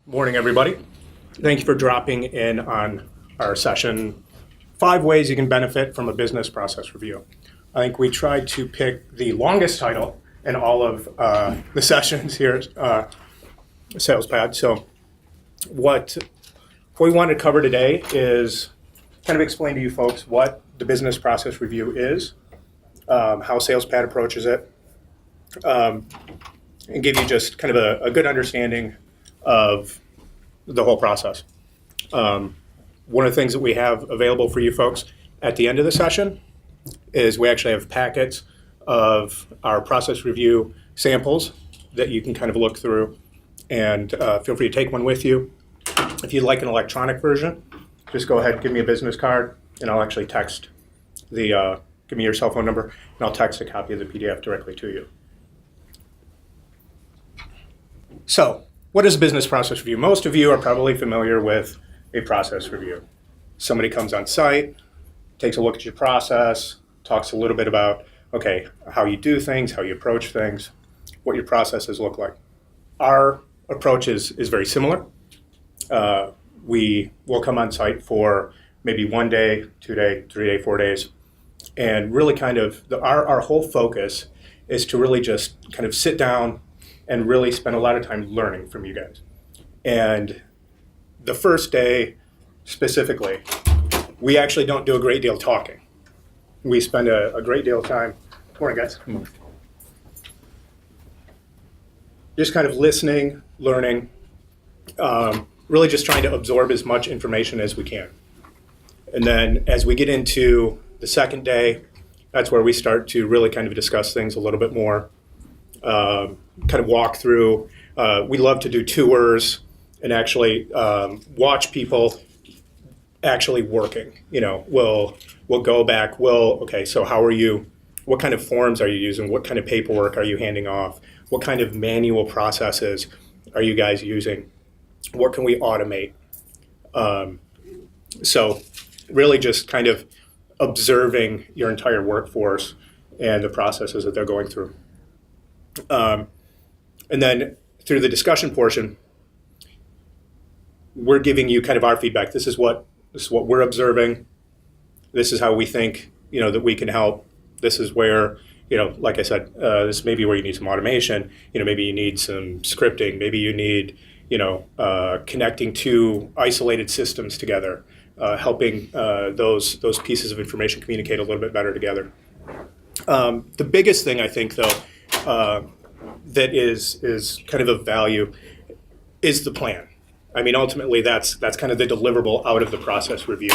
Morning, everybody. Thank you for dropping in on our session, 5 ways you can benefit from a business process review. I think we tried to pick the longest title in all of the sessions here, SalesPad. So what we want to cover today is kind of explain to you folks what the business process review is, how SalesPad approaches it, and give you just kind of a good understanding of the whole process. One of the things that we have available for you folks at the end of the session is we actually have packets of our process review samples that you can kind of look through, and feel free to take one with you. If you'd like an electronic version, just go ahead and give me a business card, and I'll actually text give me your cell phone number, and I'll text a copy of the PDF directly to you. So, what is a business process review? Most of you are probably familiar with a process review. Somebody comes on site, takes a look at your process, talks a little bit about, okay, how you do things, how you approach things, what your processes look like. Our approach is very similar. We will come on site for maybe 1 day, 2 day, 3 day, 4 days, and really kind of our whole focus is to really just kind of sit down and really spend a lot of time learning from you guys. And the first day specifically, we actually don't do a great deal of talking. We spend a great deal of time, good morning guys, just kind of listening, learning, really just trying to absorb as much information as we can. And then as we get into the second day, that's where we start to really kind of discuss things a little bit more, kind of walk through. We love to do tours and actually watch people actually working. You know, we'll go back, okay, so how are you, what kind of forms are you using? What kind of paperwork are you handing off? What kind of manual processes are you guys using? What can we automate? So really just kind of observing your entire workforce and the processes that they're going through. And then through the discussion portion, we're giving you kind of our feedback. This is what we're observing. This is how we think, that we can help. This is where, like I said, this may be where you need some automation. Maybe you need some scripting. Maybe you need, connecting two isolated systems together, helping those pieces of information communicate a little bit better together. The biggest thing I think, though, that is kind of value is the plan. I mean, ultimately, that's kind of the deliverable out of the process review,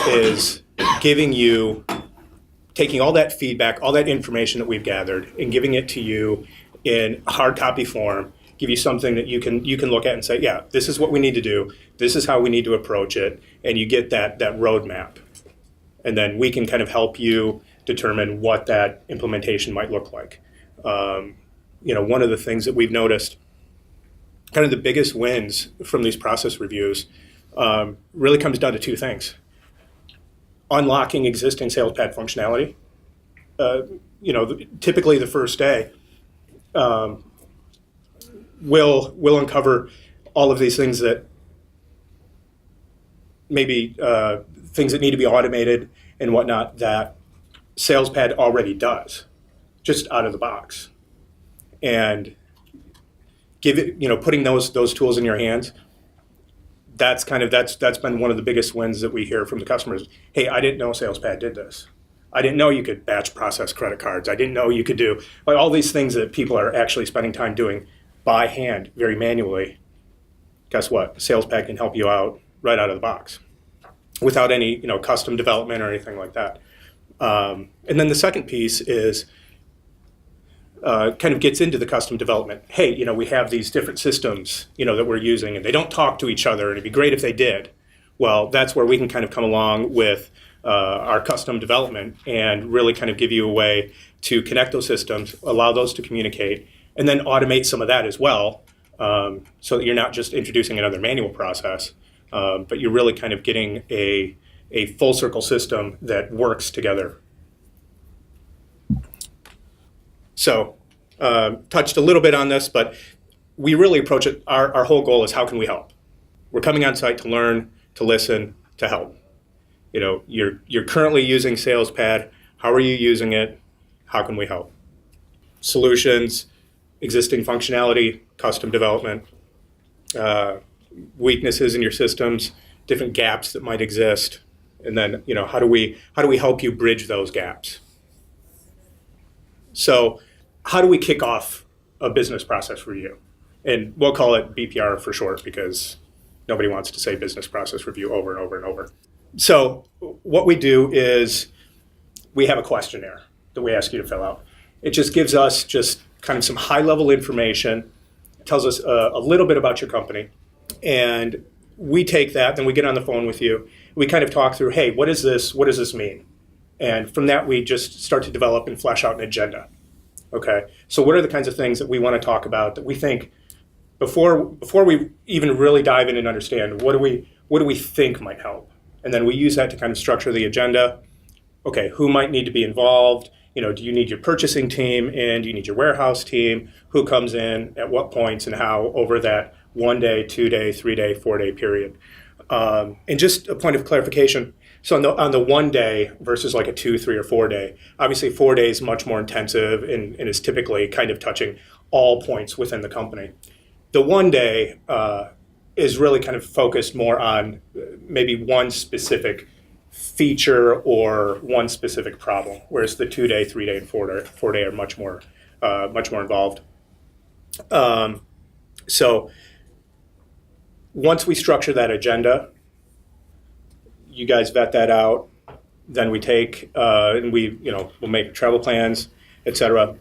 is taking all that feedback, all that information that we've gathered, and giving it to you in hard copy form, give you something that you can look at and say, yeah, this is what we need to do, this is how we need to approach it, and you get that roadmap. And then we can kind of help you determine what that implementation might look like. One of the things that we've noticed, kind of the biggest wins from these process reviews, really comes down to 2 things. Unlocking existing SalesPad functionality. Typically the first day, we'll uncover all of these things that maybe things that need to be automated and whatnot that SalesPad already does, just out of the box. And putting those tools in your hands, that's been one of the biggest wins that we hear from the customers. Hey, I didn't know SalesPad did this. I didn't know you could batch process credit cards. I didn't know you could do all these things that people are actually spending time doing by hand, very manually. Guess what? SalesPad can help you out right out of the box without any custom development or anything like that. And then the second piece is kind of gets into the custom development. Hey, we have these different systems, that we're using, and they don't talk to each other, and it'd be great if they did. Well, that's where we can kind of come along with our custom development and really kind of give you a way to connect those systems, allow those to communicate, and then automate some of that as well, so that you're not just introducing another manual process, but you're really kind of getting a full circle system that works together. So touched a little bit on this, but we really approach it, our whole goal is how can we help? We're coming on site to learn, to listen, to help. You're currently using SalesPad. How are you using it? How can we help? Solutions, existing functionality, custom development, weaknesses in your systems, different gaps that might exist, and then how do we help you bridge those gaps? So how do we kick off a business process review? And we'll call it BPR for short because nobody wants to say business process review over and over and over. So what we do is we have a questionnaire that we ask you to fill out. It just gives us just kind of some high-level information. It tells us a little bit about your company. And we take that, then we get on the phone with you. We kind of talk through, hey, what is this? What does this mean? And from that, we just start to develop and flesh out an agenda. Okay, so what are the kinds of things that we want to talk about that we think before we even really dive in and understand what do we think might help? And then we use that to kind of structure the agenda. Okay, who might need to be involved? Do you need your purchasing team in? Do you need your warehouse team? Who comes in at what points and how over that 1 day, 2 day, 3 day, 4 day period? And just a point of clarification. So on the 1 day versus like a 2, 3, or 4 day, obviously 4 days is much more intensive and is typically kind of touching all points within the company. The 1 day is really kind of focused more on maybe one specific feature or one specific problem, whereas the 2 day, 3 day, and 4 day are much more involved. So once we structure that agenda, you guys vet that out. Then we take and we'll make travel plans, etc.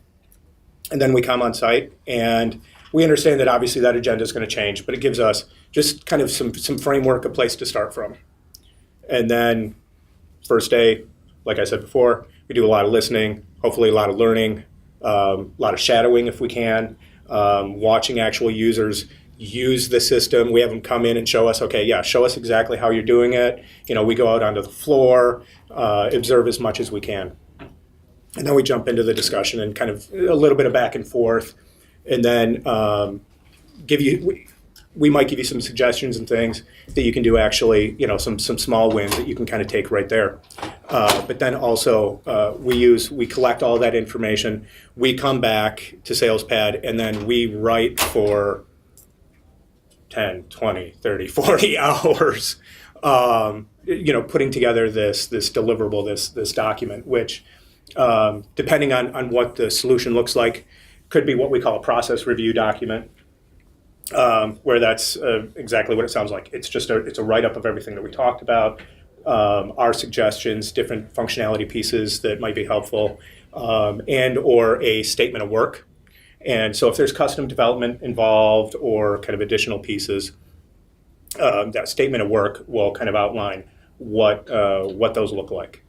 And then we come on site and we understand that obviously that agenda is going to change, but it gives us just kind of some framework, a place to start from. And then first day, like I said before, we do a lot of listening, hopefully a lot of learning, a lot of shadowing if we can, watching actual users use the system. We have them come in and show us, show us exactly how you're doing it. We go out onto the floor, observe as much as we can. And then we jump into the discussion and kind of a little bit of back and forth. And then we might give you some suggestions and things that you can do actually, some small wins that you can kind of take right there. But then also we collect all that information. We come back to SalesPad and then we write for 10, 20, 30, 40 hours, putting together this deliverable, this document, which depending on what the solution looks like, could be what we call a process review document, where that's exactly what it sounds like. It's just it's a write-up of everything that we talked about, our suggestions, different functionality pieces that might be helpful, and or a statement of work. And so if there's custom development involved or kind of additional pieces, that statement of work will kind of outline what those look like.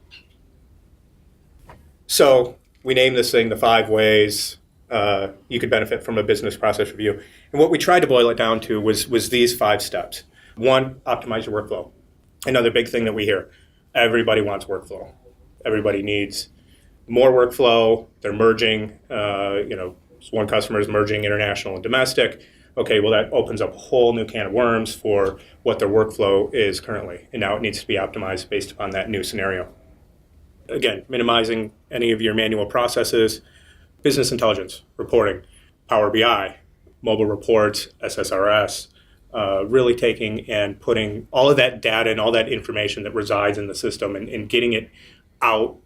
So we named this thing the 5 ways you could benefit from a business process review. And what we tried to boil it down to was these 5 steps. 1, optimize your workflow. Another big thing that we hear, everybody wants workflow. Everybody needs more workflow. They're merging, one customer is merging international and domestic. Okay, well that opens up a whole new can of worms for what their workflow is currently. And now it needs to be optimized based upon that new scenario. Again, minimizing any of your manual processes, business intelligence, reporting, Power BI, mobile reports, SSRS, really taking and putting all of that data and all that information that resides in the system and getting it out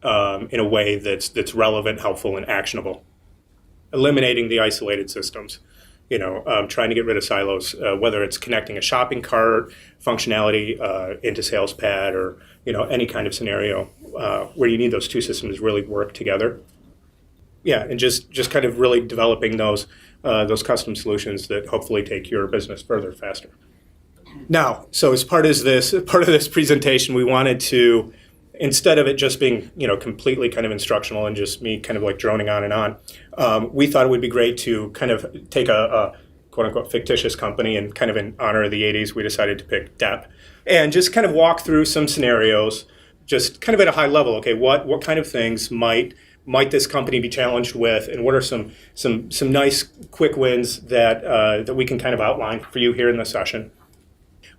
in a way that's relevant, helpful, and actionable. Eliminating the isolated systems, trying to get rid of silos, whether it's connecting a shopping cart functionality into SalesPad or any kind of scenario where you need those 2 systems to really work together. Yeah, and just kind of really developing those custom solutions that hopefully take your business further faster. Now, so as part of this presentation, we wanted to, instead of it just being completely kind of instructional and just me kind of like droning on and on, we thought it would be great to kind of take a quote unquote fictitious company and kind of in honor of the 80s, we decided to pick DEP and just kind of walk through some scenarios, just kind of at a high level. Okay, what kind of things might might this company be challenged with, and what are some nice quick wins that we can kind of outline for you here in this session.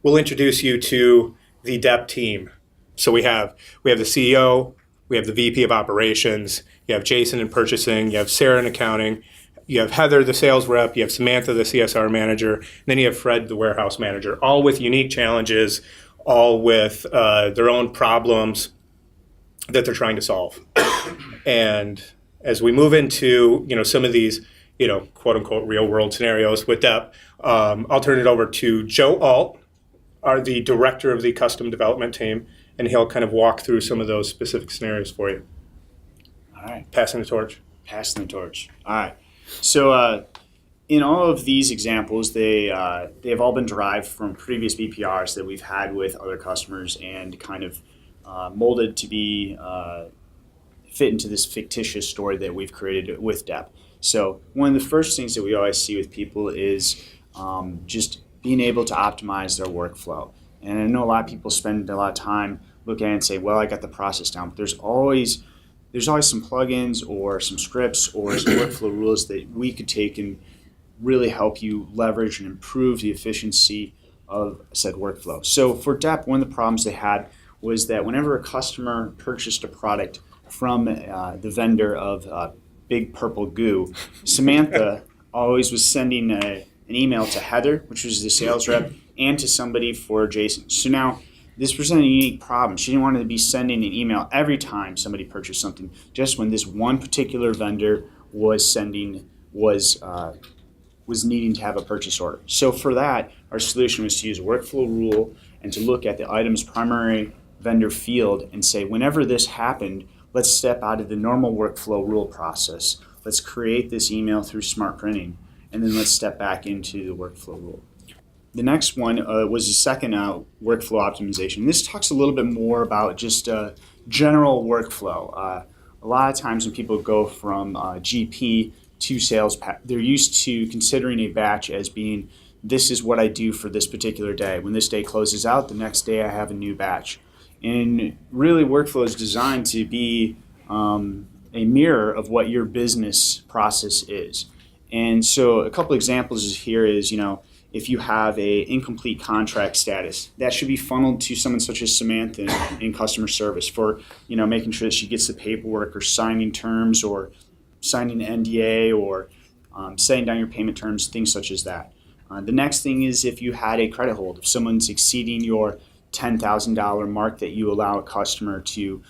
We'll introduce you to the DEP team. So we have the CEO, we have the VP of operations, you have Jason in purchasing, you have Sarah in accounting, you have Heather, the sales rep, you have Samantha, the CSR manager, and then you have Fred, the warehouse manager, all with unique challenges, all with their own problems that they're trying to solve. And as we move into some of these quote unquote real world scenarios with DEP, I'll turn it over to Joe Alt, the director of the custom development team, and he'll kind of walk through some of those specific scenarios for you. All right. Passing the torch. Passing the torch. All right. So in all of these examples, they have all been derived from previous BPRs that we've had with other customers and kind of molded to be fit into this fictitious story that we've created with DEP. So one of the first things that we always see with people is just being able to optimize their workflow. And I know a lot of people spend a lot of time looking at it and say, well, I got the process down, but there's always some plugins or some scripts or some workflow rules that we could take and really help you leverage and improve the efficiency of said workflow. So for DEP, one of the problems they had was that whenever a customer purchased a product from the vendor of Big Purple Goo, Samantha always was sending an email to Heather, which was the sales rep, and to somebody for Jason. So now this presented a unique problem. She didn't want to be sending an email every time somebody purchased something, just when this one particular vendor was needing to have a purchase order. So for that, our solution was to use a workflow rule and to look at the item's primary vendor field and say, whenever this happened, let's step out of the normal workflow rule process. Let's create this email through smart printing, and then let's step back into the workflow rule. The next one was the second workflow optimization. This talks a little bit more about just general workflow. A lot of times when people go from GP to sales, they're used to considering a batch as being, this is what I do for this particular day. When this day closes out, the next day I have a new batch. And really, workflow is designed to be a mirror of what your business process is. And so a couple examples here is, if you have a incomplete contract status, that should be funneled to someone such as Samantha in customer service for, making sure that she gets the paperwork or signing terms or signing an NDA or setting down your payment terms, things such as that. The next thing is if you had a credit hold, if someone's exceeding your $10,000 mark that you allow a customer to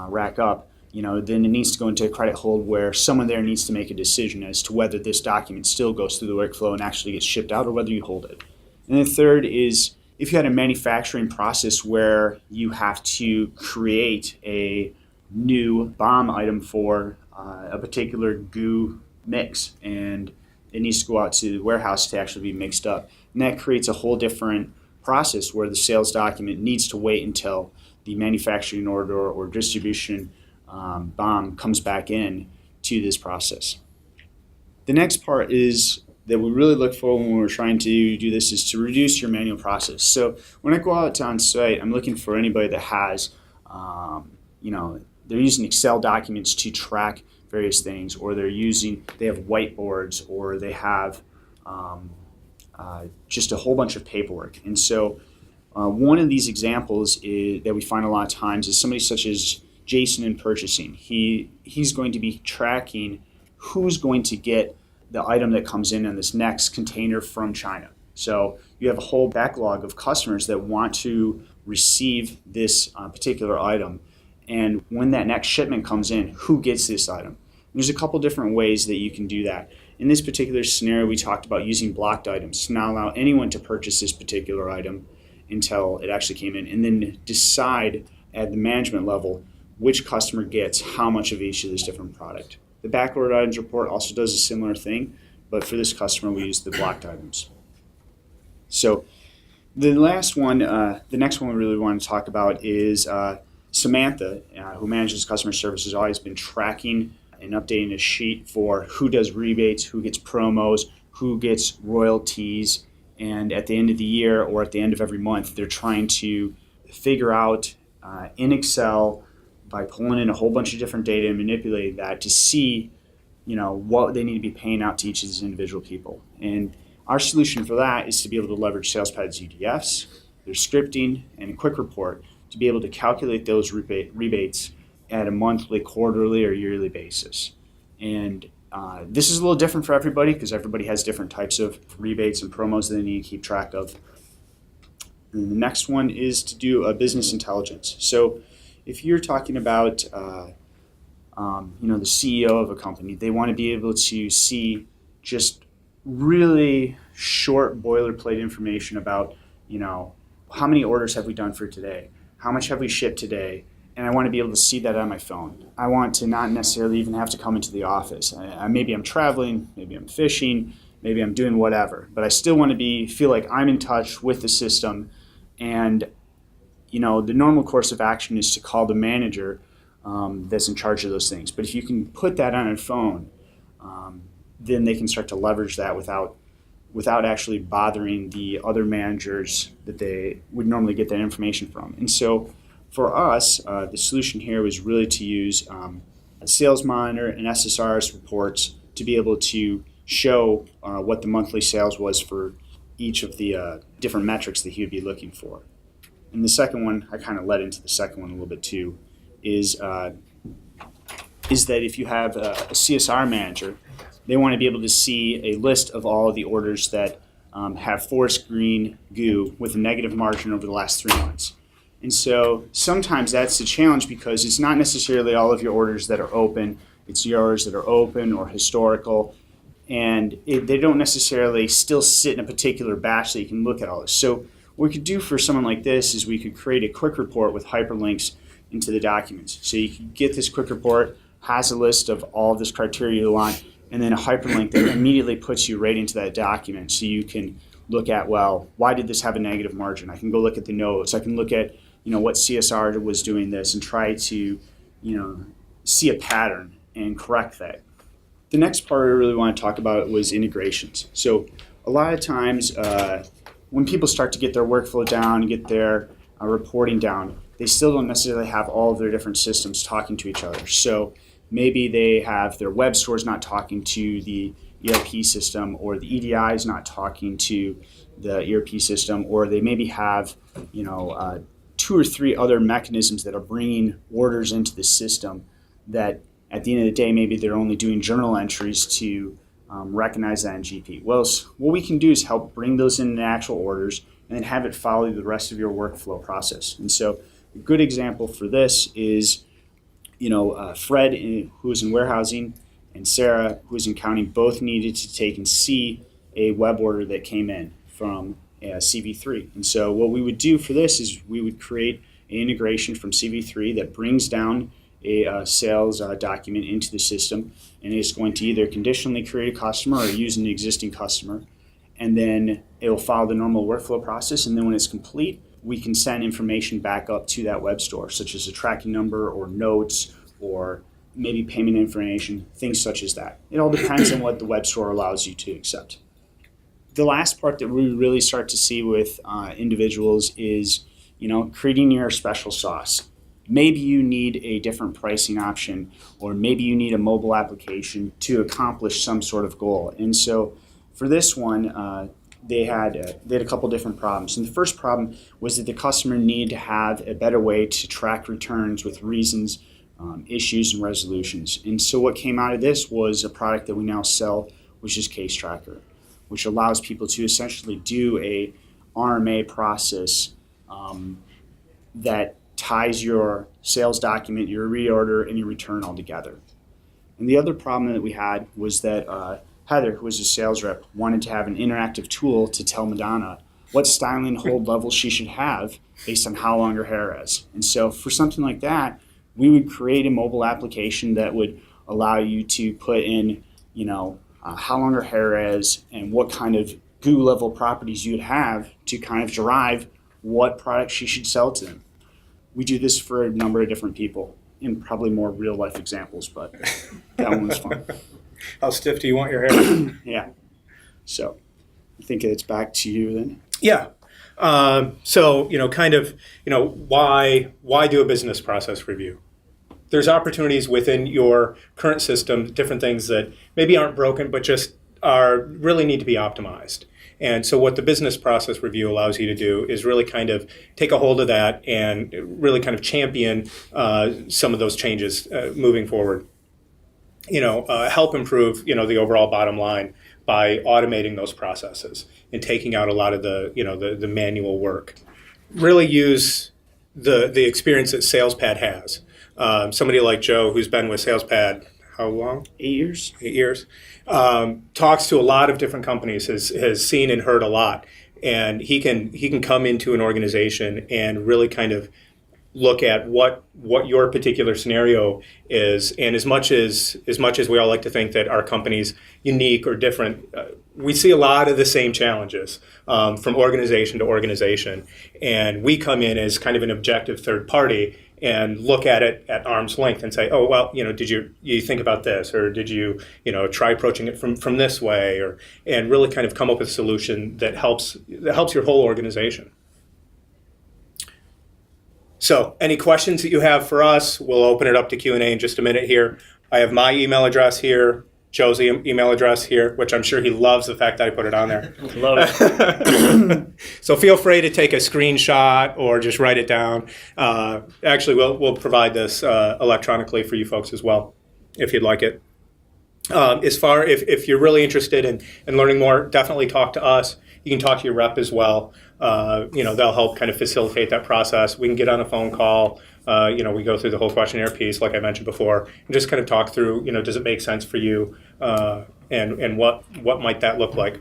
rack up, then it needs to go into a credit hold where someone there needs to make a decision as to whether this document still goes through the workflow and actually gets shipped out or whether you hold it. And the third is if you had a manufacturing process where you have to create a new BOM item for a particular goo mix and it needs to go out to the warehouse to actually be mixed up. And that creates a whole different process where the sales document needs to wait until the manufacturing order or distribution BOM comes back in to this process. The next part is that we really look for when we're trying to do this is to reduce your manual process. So when I go out on site, I'm looking for anybody that has, they're using Excel documents to track various things, or they have whiteboards, or they have just a whole bunch of paperwork. And so one of these examples that we find a lot of times is somebody such as Jason in purchasing. He's going to be tracking who's going to get the item that comes in this next container from China. So you have a whole backlog of customers that want to receive this particular item. And when that next shipment comes in, who gets this item? There's a couple different ways that you can do that. In this particular scenario, we talked about using blocked items to not allow anyone to purchase this particular item until it actually came in, and then decide at the management level which customer gets how much of each of this different product. The backordered items report also does a similar thing, but for this customer, we use the blocked items. So the next one we really want to talk about is Samantha, who manages customer service, has always been tracking and updating a sheet for who does rebates, who gets promos, who gets royalties, and at the end of the year or at the end of every month, they're trying to figure out in Excel by pulling in a whole bunch of different data and manipulating that to see, what they need to be paying out to each of these individual people. And our solution for that is to be able to leverage SalesPad's UDFs, their scripting, and a quick report to be able to calculate those rebates at a monthly, quarterly, or yearly basis. And this is a little different for everybody because everybody has different types of rebates and promos that they need to keep track of. And the next one is to do a business intelligence. So if you're talking about the CEO of a company, they want to be able to see just really short boilerplate information about, how many orders have we done for today? How much have we shipped today? And I want to be able to see that on my phone. I want to not necessarily even have to come into the office. Maybe I'm traveling, maybe I'm fishing, maybe I'm doing whatever, but I still want to feel like I'm in touch with the system. And, the normal course of action is to call the manager that's in charge of those things. But if you can put that on a phone, then they can start to leverage that without actually bothering the other managers that they would normally get that information from. And so for us, the solution here was really to use a sales monitor and SSRS reports to be able to show what the monthly sales was for each of the different metrics that he would be looking for. And the second one, I kind of led into the second one a little bit too, is that if you have a CSR manager, they want to be able to see a list of all of the orders that have forest green goo with a negative margin over the last 3 months. And so sometimes that's the challenge because it's not necessarily all of your orders that are open, it's yours that are open or historical, and they don't necessarily still sit in a particular batch that you can look at all this. So what we could do for someone like this is we could create a quick report with hyperlinks into the documents. So you can get this quick report, has a list of all of this criteria you want, and then a hyperlink that immediately puts you right into that document. So you can look at, well, why did this have a negative margin? I can go look at the notes. I can look at, what CSR was doing this and try to, see a pattern and correct that. The next part I really want to talk about was integrations. So a lot of times when people start to get their workflow down, get their reporting down, they still don't necessarily have all of their different systems talking to each other. So maybe they have their web stores not talking to the ERP system, or the EDI is not talking to the ERP system, or they maybe have 2 or 3 other mechanisms that are bringing orders into the system that at the end of the day, maybe they're only doing journal entries to recognize that in GP. Well, what we can do is help bring those into actual orders and then have it follow the rest of your workflow process. And so a good example for this is, Fred, who is in warehousing, and Sarah, who is in accounting, both needed to take and see a web order that came in from CV3. And so what we would do for this is we would create an integration from CV3 that brings down a sales document into the system, and it's going to either conditionally create a customer or use an existing customer. And then it will follow the normal workflow process. And then when it's complete, we can send information back up to that web store, such as a tracking number or notes or maybe payment information, things such as that. It all depends on what the web store allows you to accept. The last part that we really start to see with individuals is, creating your special sauce. Maybe you need a different pricing option, or maybe you need a mobile application to accomplish some sort of goal. And so for this one, they had a couple different problems. And the first problem was that the customer needed to have a better way to track returns with reasons, issues, and resolutions. And so what came out of this was a product that we now sell, which is Case Tracker, which allows people to essentially do a RMA process that ties your sales document, your reorder, and your return all together. And the other problem that we had was that Heather, who was a sales rep, wanted to have an interactive tool to tell Madonna what styling hold level she should have based on how long her hair is. And so for something like that, we would create a mobile application that would allow you to put in, how long her hair is and what kind of goo level properties you'd have to kind of derive what product she should sell to them. We do this for a number of different people in probably more real life examples, but that one was fun. How stiff do you want your hair? Yeah. So I think it's back to you then. Yeah. So, why do a business process review? there's opportunities within your current system, different things that maybe aren't broken, but just are really need to be optimized. And so what the business process review allows you to do is really kind of take a hold of that and really kind of champion some of those changes moving forward. Help improve, the overall bottom line by automating those processes and taking out a lot of the manual work. Really use the experience that SalesPad has. Somebody like Joe, who's been with SalesPad, how long? 8 years. 8 years. Talks to a lot of different companies, has seen and heard a lot, and he can come into an organization and really kind of look at what your particular scenario is. And as much as we all like to think that our company's unique or different, we see a lot of the same challenges from organization to organization, and we come in as kind of an objective third party and look at it at arm's length and say, oh, well, did you think about this, or did you try approaching it from this way, and really kind of come up with a solution that helps your whole organization. So any questions that you have for us, we'll open it up to Q&A in just a minute here. I have my email address here, Joe's email address here, which I'm sure he loves the fact that I put it on there. Love it. So feel free to take a screenshot or just write it down. Actually, we'll provide this electronically for you folks as well, if you'd like it. As far if you're really interested in learning more, definitely talk to us. You can talk to your rep as well. They'll help kind of facilitate that process. We can get on a phone call. We go through the whole questionnaire piece, like I mentioned before, and just kind of talk through, does it make sense for you, and what might that look like.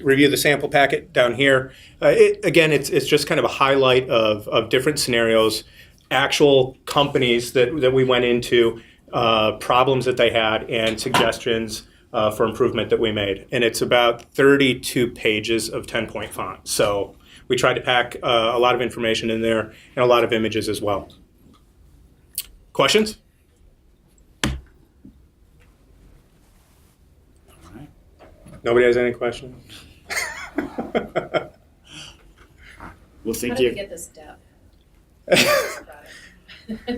Review the sample packet down here. It's just kind of a highlight of different scenarios, actual companies that we went into, problems that they had, and suggestions for improvement that we made. And it's about 32 pages of 10-point font. So we tried to pack a lot of information in there and a lot of images as well. Questions? All right. Nobody has any questions? Well, thank How did you. you get this depth?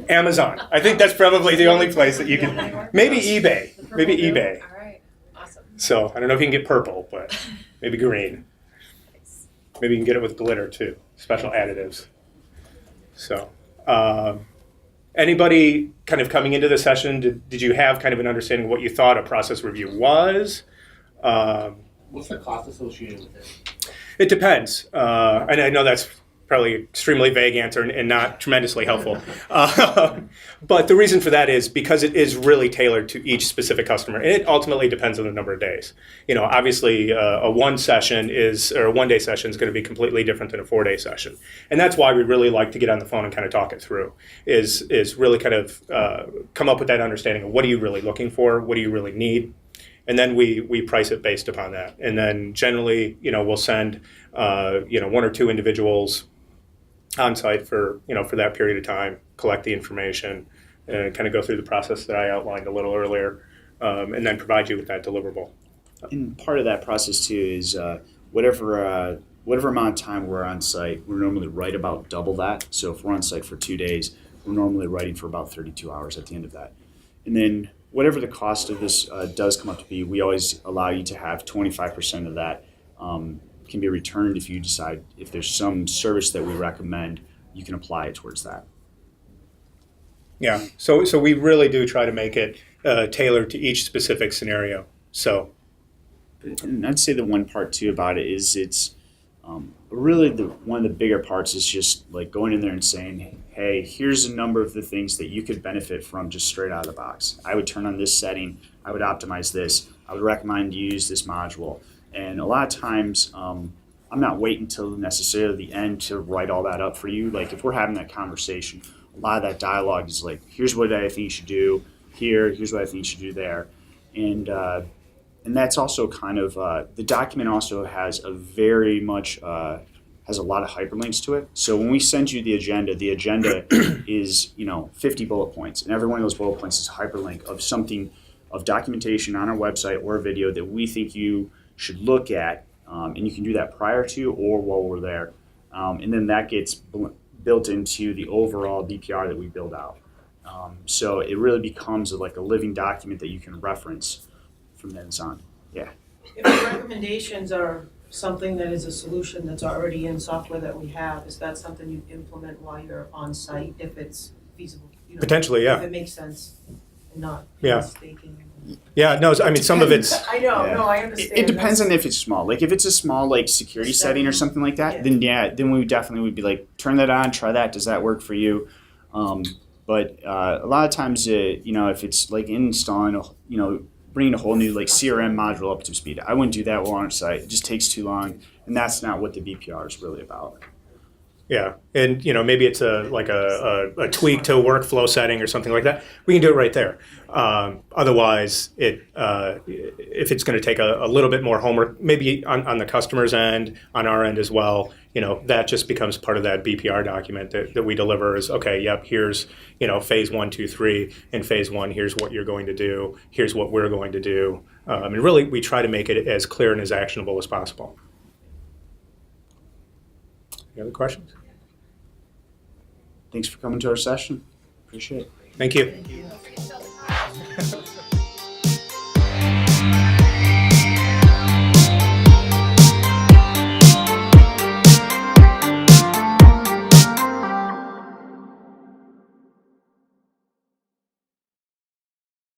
Amazon. I think that's probably the only place that you can. Maybe eBay. Maybe eBay. All right, awesome. So I don't know if you can get purple, but maybe green. Nice. Maybe you can get it with glitter too, special additives. So, anybody kind of coming into the session, did you have kind of an understanding of what you thought a process review was? What's the cost associated with it? It depends. And I know that's probably an extremely vague answer and not tremendously helpful. But the reason for that is because it is really tailored to each specific customer. And it ultimately depends on the number of days. Obviously a one-day session is going to be completely different than a 4-day session. And that's why we really like to get on the phone and kind of talk it through, is really kind of come up with that understanding of what are you really looking for? What do you really need? And then we price it based upon that. And then generally, we'll send, 1 or 2 individuals on site for that period of time, collect the information, and kind of go through the process that I outlined a little earlier, and then provide you with that deliverable. And part of that process too is whatever amount of time we're on site, we're normally right about double that. So if we're on site for 2 days, we're normally writing for about 32 hours at the end of that. And then whatever the cost of this does come up to be, we always allow you to have 25% of that can be returned if you decide, if there's some service that we recommend, you can apply it towards that. Yeah, so we really do try to make it tailored to each specific scenario. So, and I'd say the one part too about it is it's really one of the bigger parts is just like going in there and saying, hey, here's a number of the things that you could benefit from just straight out of the box. I would turn on this setting, I would optimize this, I would recommend you use this module. And a lot of times, I'm not waiting until necessarily the end to write all that up for you. Like if we're having that conversation, a lot of that dialogue is like, here's what I think you should do here, here's what I think you should do there. And that's also kind of, the document also has a very much, has a lot of hyperlinks to it. So when we send you the agenda is, 50 bullet points. And every one of those bullet points is a hyperlink of something, of documentation on our website or a video that we think you should look at. And you can do that prior to or while we're there. And then that gets built into the overall BPR that we build out. So it really becomes like a living document that you can reference from then on. Yeah. If the recommendations are something that is a solution that's already in software that we have, is that something you implement while you're on site if it's feasible? You know, Potentially, yeah. If it makes sense and not Yeah. painstaking. Yeah, no, I mean, some of it's, I know, Yeah. no, I understand. It depends on if it's small. Like if it's a small like security setting or something like that, then we definitely would be like, turn that on, try that. Does that work for you? But a lot of times, if it's like installing, bringing a whole new like CRM module up to speed, I wouldn't do that while on site. It just takes too long, and that's not what the BPR is really about. yeah. And, maybe it's a tweak to a workflow setting or something like that. We can do it right there. Otherwise, if it's going to take a little bit more homework, maybe on the customer's end, on our end as well, that just becomes part of that BPR document that we deliver is, okay, yep, here's, phase 1, 2, 3. In phase 1, here's what you're going to do. Here's what we're going to do. And really, we try to make it as clear and as actionable as possible. Any other questions? Thanks for coming to our session. Appreciate it. Thank you. Thank you.